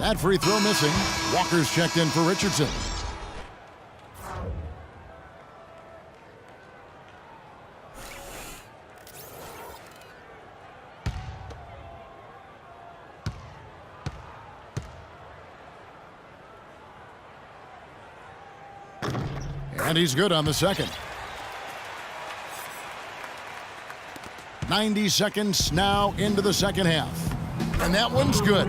That free throw missing. Walker's checked in for Richardson. And he's good on the second. 90 seconds now into the second half. And that one's good.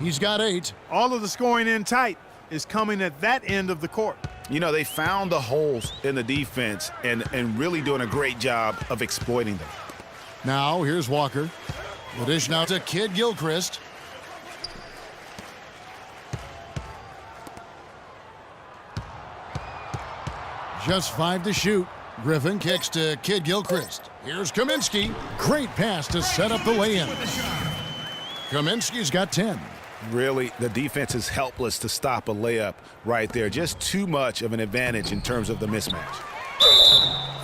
He's got 8. All of the scoring in tight is coming at that end of the court. You know, they found the holes in the defense and really doing a great job of exploiting them. Now, here's Walker. The dish now to Kid Gilchrist. Just 5 to shoot. Griffin kicks to Kid Gilchrist. Here's Kaminsky. Great pass to set up the lay-in. Kaminsky's got 10. Really, the defense is helpless to stop a layup right there. Just too much of an advantage in terms of the mismatch.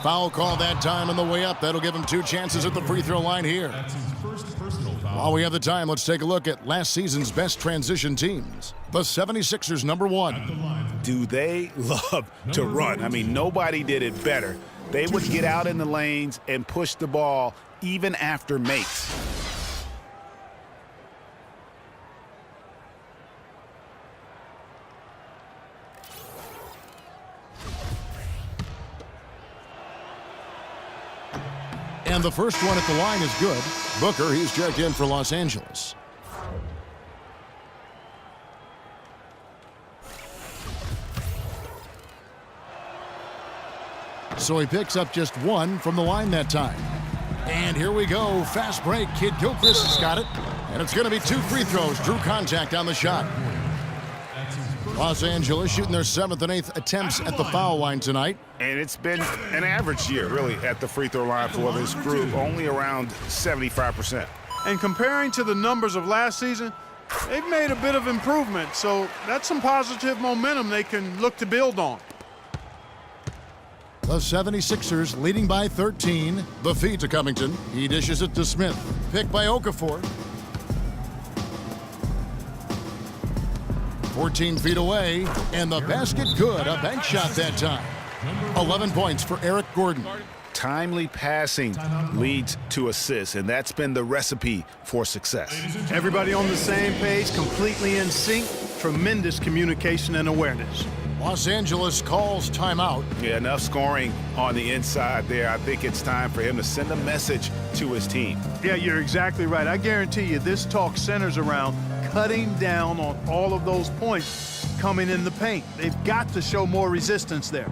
Foul call that time on the way up. That'll give him 2 chances at the free throw line here. That's his first personal foul. While we have the time, let's take a look at last season's best transition teams. The 76ers, number 1. Do they love to run? I mean, nobody did it better. They would get out in the lanes and push the ball even after makes. And the first one at the line is good. Booker, he's checked in for Los Angeles. So he picks up just 1 from the line that time. And here we go. Fast break. Kid Gilchrist has got it. And it's going to be 2 free throws. Drew contact on the shot. Los Angeles shooting their 7th and 8th attempts at the foul line tonight. And it's been an average year, really, at the free throw line for this group, only around 75%. And comparing to the numbers of last season, they've made a bit of improvement. So that's some positive momentum they can look to build on. The 76ers leading by 13. The feed to Covington. He dishes it to Smith. Picked by Okafor. 14 feet away, and the basket good. A bank shot that time. 11 points for Eric Gordon. Timely passing leads to assists, and that's been the recipe for success. Everybody on the same page, completely in sync. Tremendous communication and awareness. Los Angeles calls timeout. Yeah, enough scoring on the inside there. I think it's time for him to send a message to his team. Yeah, you're exactly right. I guarantee you this talk centers around cutting down on all of those points coming in the paint. They've got to show more resistance there.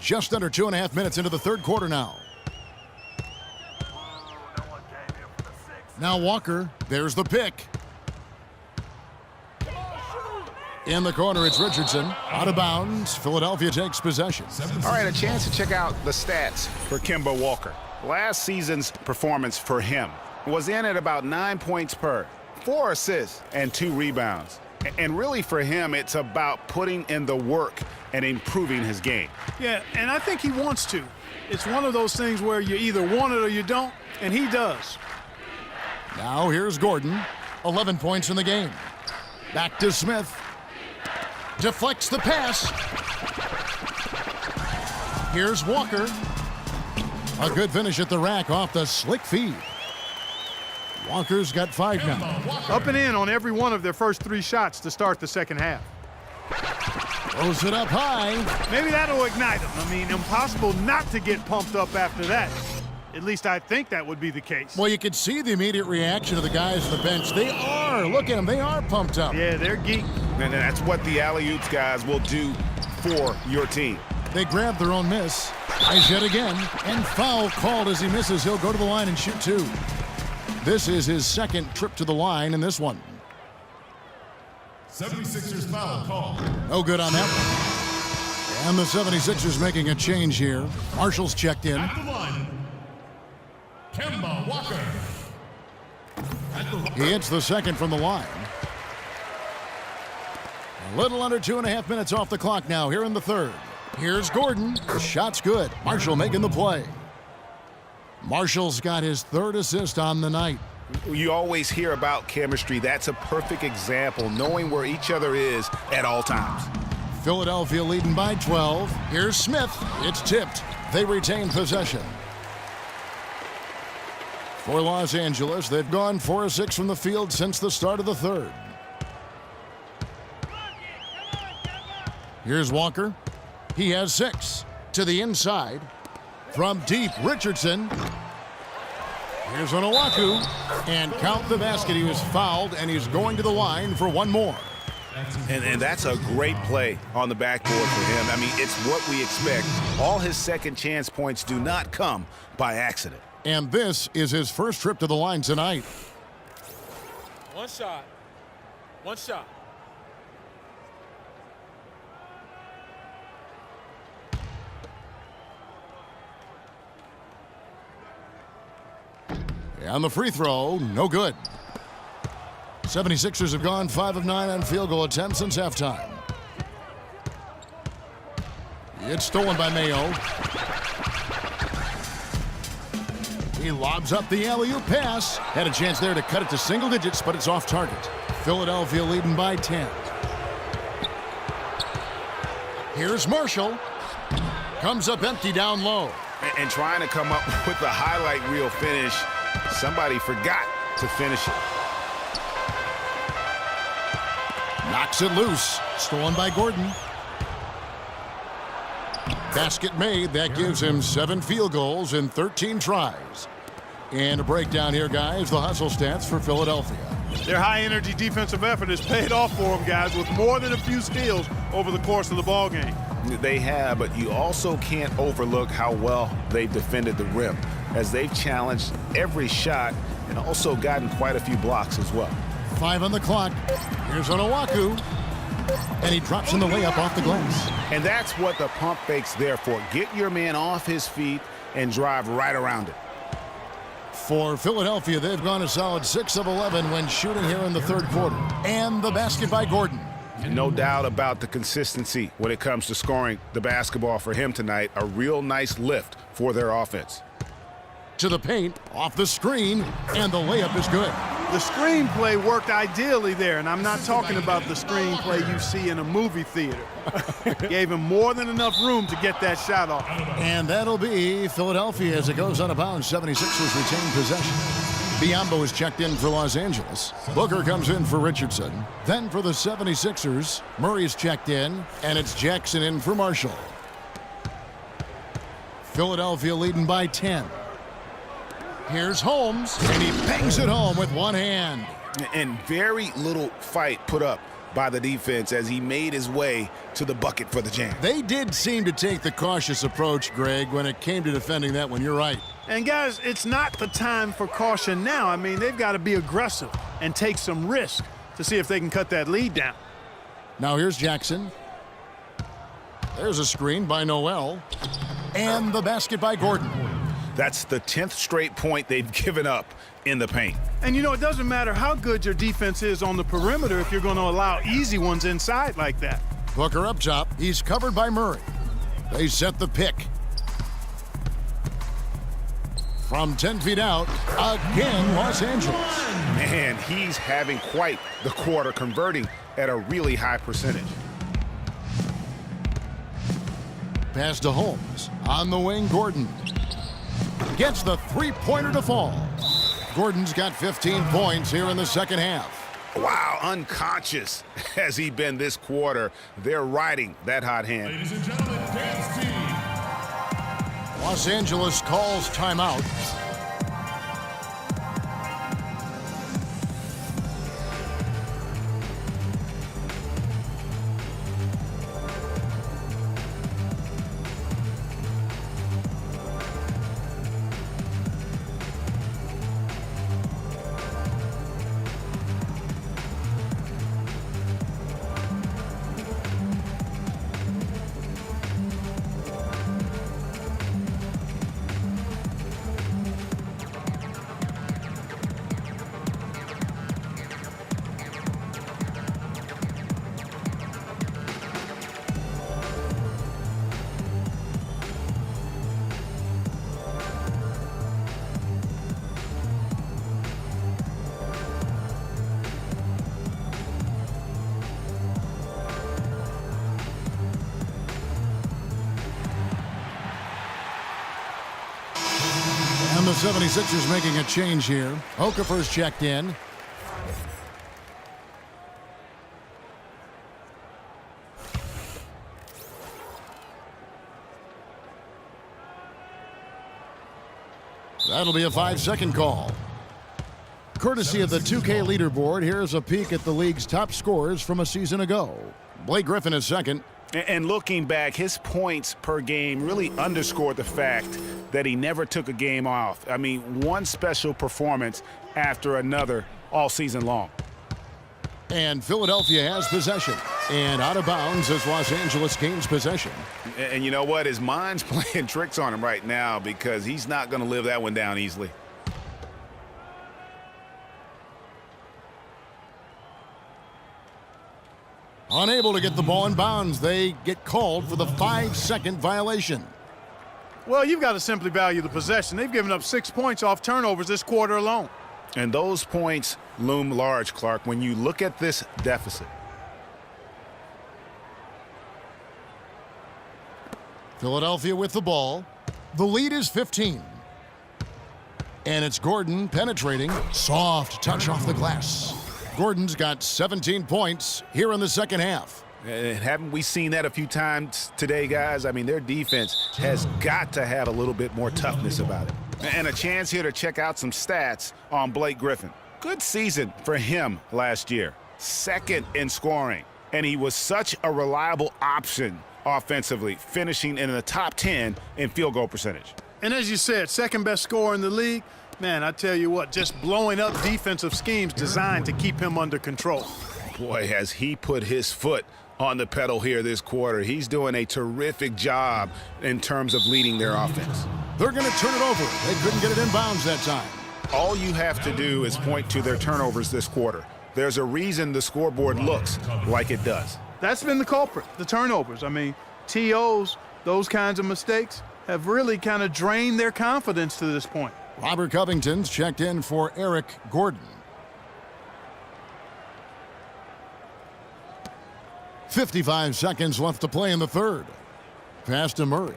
Just under 2.5 minutes into the third quarter now. Now Walker, there's the pick. In the corner, it's Richardson. Out of bounds, Philadelphia takes possession. All right, a chance to check out the stats for Kemba Walker. Last season's performance for him was in at about 9 points per, 4 assists, and 2 rebounds. And really for him, it's about putting in the work and improving his game. Yeah, and I think he wants to. It's one of those things where you either want it or you don't, and he does. Now here's Gordon. 11 points in the game. Back to Smith. Deflects the pass. Here's Walker. A good finish at the rack off the slick feed. Walker's got 5 now. Up and in on every one of their first 3 shots to start the second half. Throws it up high. Maybe that'll ignite them. I mean, impossible not to get pumped up after that. At least I think that would be the case. Well, you could see the immediate reaction of the guys on the bench. They are. Look at them. They are pumped up. Yeah, they're geek. And that's what the alley-oops guys will do for your team. They grab their own miss. Eyes yet again. And foul called as he misses. He'll go to the line and shoot 2. This is his second trip to the line in this one. 76ers foul call. No good on that one. And the 76ers making a change here. Marshall's checked in. At the line, Kemba Walker. He hits the second from the line. A little under 2.5 minutes off the clock now here in the third. Here's Gordon. The shot's good. Marshall making the play. Marshall's got his third assist on the night. You always hear about chemistry. That's a perfect example, knowing where each other is at all times. Philadelphia leading by 12. Here's Smith. It's tipped. They retain possession. For Los Angeles, they've gone 4 of 6 from the field since the start of the third. Here's Walker. He has 6. To the inside. From deep, Richardson. Here's Onuaku. And count the basket. He was fouled, and he's going to the line for one more. And that's a great play on the backboard for him. I mean, it's what we expect. All his second chance points do not come by accident. And this is his first trip to the line tonight. One shot. One shot. And the free throw, no good. 76ers have gone 5 of 9 on field goal attempts since halftime. It's stolen by Mayo. He lobs up the alley-oop pass. Had a chance there to cut it to single digits, but it's off target. Philadelphia leading by 10. Here's Marshall. Comes up empty down low. And trying to come up with the highlight reel finish, somebody forgot to finish it. Knocks it loose. Stolen by Gordon. Basket made. That gives him 7 field goals in 13 tries. And a breakdown here, guys. The hustle stats for Philadelphia. Their high-energy defensive effort has paid off for them, guys, with more than a few steals over the course of the ballgame. They have, but you also can't overlook how well they've defended the rim, as they've challenged every shot and also gotten quite a few blocks as well. 5 on the clock. Here's Onuaku. And he drops in the layup off the glass. And that's what the pump fake's there for. Get your man off his feet and drive right around it. For Philadelphia, they've gone a solid 6 of 11 when shooting here in the third quarter. And the basket by Gordon. No doubt about the consistency when it comes to scoring the basketball for him tonight. A real nice lift for their offense. To the paint, off the screen, and the layup is good. The screenplay worked ideally there, and I'm not talking about the screenplay you see in a movie theater. Gave him more than enough room to get that shot off. And that'll be Philadelphia as it goes out of bounds. 76ers retain possession. Biyombo is checked in for Los Angeles. Booker comes in for Richardson. Then for the 76ers, Murray's checked in, and it's Jackson in for Marshall. Philadelphia leading by 10. Here's Holmes, and he bangs it home with one hand. And very little fight put up by the defense as he made his way to the bucket for the jam. They did seem to take the cautious approach, Greg, when it came to defending that one. You're right. And, guys, it's not the time for caution now. I mean, they've got to be aggressive and take some risk to see if they can cut that lead down. Now here's Jackson. There's a screen by Noel. And the basket by Gordon. That's the 10th straight point they've given up in the paint. And, you know, it doesn't matter how good your defense is on the perimeter if you're going to allow easy ones inside like that. Booker up top. He's covered by Murray. They set the pick. From 10 feet out, again, Los Angeles. Man, he's having quite the quarter, converting at a really high percentage. Pass to Holmes. On the wing, Gordon. Gets the three-pointer to fall. Gordon's got 15 points here in the second half. Wow, unconscious has he been this quarter. They're riding that hot hand. Ladies and gentlemen, dance team. Los Angeles calls timeout. the 76ers making a change here. Okafor's checked in. That'll be a 5-second call. Courtesy of the 2K leaderboard, here's a peek at the league's top scorers from a season ago. Blake Griffin is second. And looking back, his points per game really underscored the fact that he never took a game off. I mean, one special performance after another all season long. And Philadelphia has possession. And out of bounds as Los Angeles gains possession. And you know what? His mind's playing tricks on him right now because he's not going to live that one down easily. Unable to get the ball in bounds, they get called for the 5-second violation. Well, you've got to simply value the possession. They've given up 6 points off turnovers this quarter alone. And those points loom large, Clark, when you look at this deficit. Philadelphia with the ball. The lead is 15. And it's Gordon penetrating. Soft touch off the glass. Gordon's got 17 points here in the second half. And haven't we seen that a few times today, guys? I mean, their defense has got to have a little bit more toughness about it. And a chance here to check out some stats on Blake Griffin. Good season for him last year. Second in scoring. And he was such a reliable option offensively, finishing in the top 10 in field goal percentage. And as you said, second best scorer in the league. Man, I tell you what, just blowing up defensive schemes designed to keep him under control. Boy, has he put his foot on the pedal here this quarter. He's doing a terrific job in terms of leading their offense. They're going to turn it over. They couldn't get it in bounds that time. All you have to do is point to their turnovers this quarter. There's a reason the scoreboard looks like it does. That's been the culprit, the turnovers. I mean, TOs, those kinds of mistakes, have really kind of drained their confidence to this point. Robert Covington's checked in for Eric Gordon. 55 seconds left to play in the third. Pass to Murray.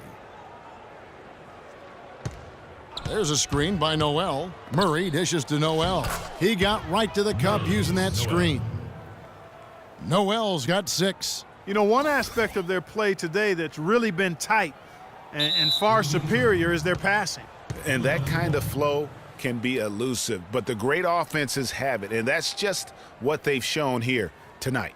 There's a screen by Noel. Murray dishes to Noel. He got right to the cup using that screen. Noel's got 6. You know, one aspect of their play today that's really been tight and far superior is their passing. And that kind of flow can be elusive, but the great offenses have it, and that's just what they've shown here tonight.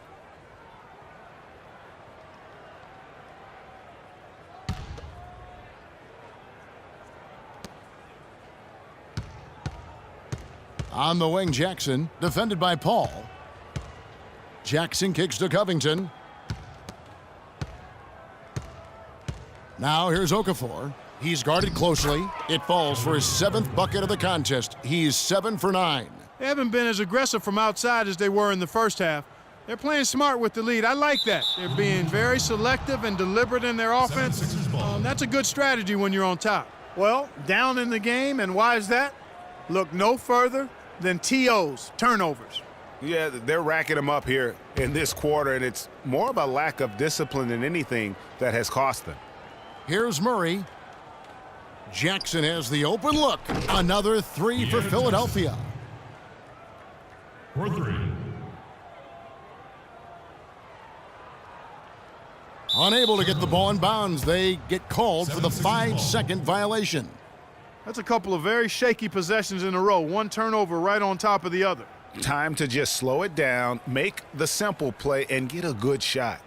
On the wing, Jackson, defended by Paul. Jackson kicks to Covington. Now here's Okafor. He's guarded closely. It falls for his 7th bucket of the contest. He's 7 for 9. They haven't been as aggressive from outside as they were in the first half. They're playing smart with the lead. I like that. They're being very selective and deliberate in their offense. That's a good strategy when you're on top. Well, down in the game, and why is that? Look no further than TOs, turnovers. Yeah, they're racking them up here in this quarter, and it's more of a lack of discipline than anything that has cost them. Here's Murray. Jackson has the open look. Another 3 for Philadelphia. For 3. Unable to get the ball in bounds, they get called for the 5-second violation. That's a couple of very shaky possessions in a row. One turnover right on top of the other. Time to just slow it down, make the simple play, and get a good shot.